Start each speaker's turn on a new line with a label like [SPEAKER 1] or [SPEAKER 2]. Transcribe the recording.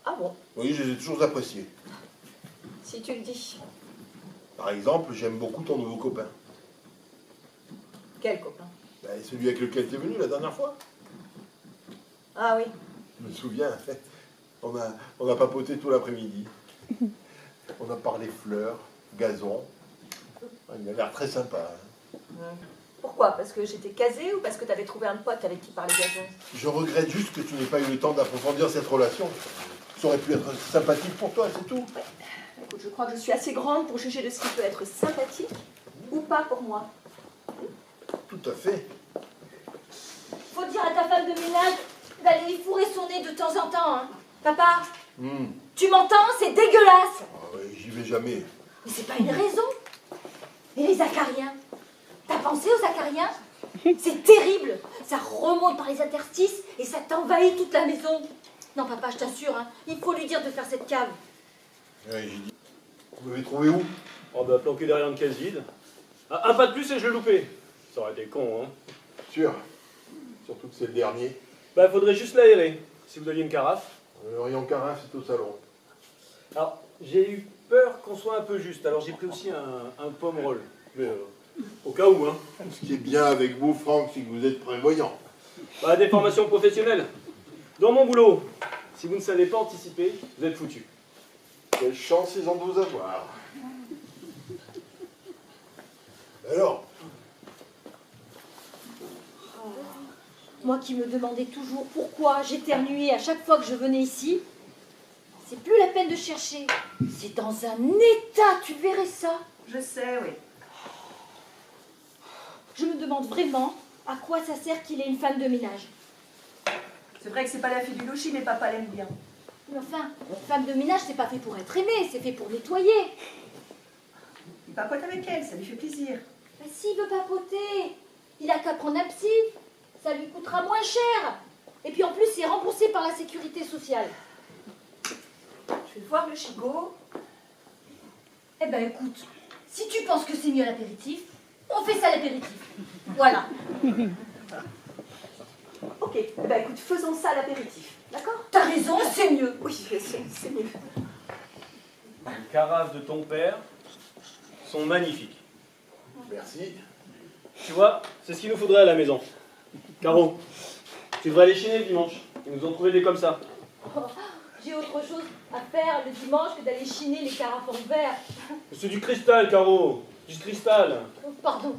[SPEAKER 1] Ah bon?
[SPEAKER 2] Oui, je les ai toujours appréciés.
[SPEAKER 1] Si tu le dis.
[SPEAKER 2] Par exemple, j'aime beaucoup ton nouveau copain.
[SPEAKER 1] Quel copain?
[SPEAKER 2] Ben, celui avec lequel tu es venu la dernière fois.
[SPEAKER 1] Ah oui.
[SPEAKER 2] Je me souviens, on a papoté tout l'après-midi. On a parlé fleurs, gazon. Il a l'air très sympa. Hein.
[SPEAKER 1] Pourquoi? Parce que j'étais casée ou parce que tu avais trouvé un pote avec qui parler gazon?
[SPEAKER 2] Je regrette juste que tu n'aies pas eu le temps d'approfondir cette relation. Ça aurait pu être sympathique pour toi, c'est tout.
[SPEAKER 1] Ouais. Écoute, je crois que je suis assez grande pour juger de ce qui peut être sympathique ou pas pour moi.
[SPEAKER 2] Tout à fait.
[SPEAKER 1] Faut dire à ta femme de ménage d'aller y fourrer son nez de temps en temps, hein. Papa, tu m'entends? C'est dégueulasse.
[SPEAKER 2] Ah ouais, j'y vais jamais.
[SPEAKER 1] Mais c'est pas une raison. Et les acariens? T'as pensé aux acariens? C'est terrible. Ça remonte par les interstices et ça t'envahit toute la maison. Non, papa, je t'assure, hein, il faut lui dire de faire cette cave.
[SPEAKER 2] Ouais, j'ai dit. Vous m'avez trouvé où?
[SPEAKER 3] Oh bah planqué derrière une caisse vide. Ah, un pas de plus et je le loupais. Ça aurait été con, hein.
[SPEAKER 2] Sûr. Surtout que c'est le dernier.
[SPEAKER 3] Bah faudrait juste l'aérer, si vous aviez une carafe.
[SPEAKER 2] Le rayon carafe, c'est au salon.
[SPEAKER 3] Alors, j'ai eu peur qu'on soit un peu juste, alors j'ai pris aussi un pomme-roll. Mais au cas où, hein.
[SPEAKER 2] Ce qui est bien avec vous, Franck, c'est que vous êtes prévoyant.
[SPEAKER 3] Bah, des formations professionnelles. Dans mon boulot, si vous ne savez pas anticiper, vous êtes foutu.
[SPEAKER 2] Quelle chance ils ont de vous avoir. Alors,
[SPEAKER 1] Moi qui me demandais toujours pourquoi j'éternuais à chaque fois que je venais ici, c'est plus la peine de chercher. C'est dans un état, tu verrais ça.
[SPEAKER 4] Je sais, oui.
[SPEAKER 1] Je me demande vraiment à quoi ça sert qu'il ait une femme de ménage.
[SPEAKER 4] C'est vrai que c'est pas la fille du logis, mais papa l'aime bien.
[SPEAKER 1] Mais enfin, une femme de ménage, c'est pas fait pour être aimée, c'est fait pour nettoyer.
[SPEAKER 4] Il papote avec elle, ça lui fait plaisir.
[SPEAKER 1] Bah, s'il veut papoter, il a qu'à prendre un psy. Ça lui coûtera moins cher. Et puis en plus, c'est remboursé par la sécurité sociale.
[SPEAKER 4] Je vais voir le chigot.
[SPEAKER 1] Eh ben écoute, si tu penses que c'est mieux à l'apéritif, on fait ça à l'apéritif. Voilà.
[SPEAKER 4] Ok, eh ben écoute, faisons ça à l'apéritif. D'accord?
[SPEAKER 1] T'as raison, c'est mieux.
[SPEAKER 4] Oui, c'est mieux.
[SPEAKER 3] Les carafes de ton père sont magnifiques.
[SPEAKER 2] merci.
[SPEAKER 3] Tu vois, c'est ce qu'il nous faudrait à la maison. Caro, tu devrais aller chiner le dimanche. Ils nous ont trouvé des comme ça.
[SPEAKER 1] Oh, j'ai autre chose à faire le dimanche que d'aller chiner les carafes en verre.
[SPEAKER 3] C'est du cristal, Caro. Du cristal.
[SPEAKER 1] Oh, pardon.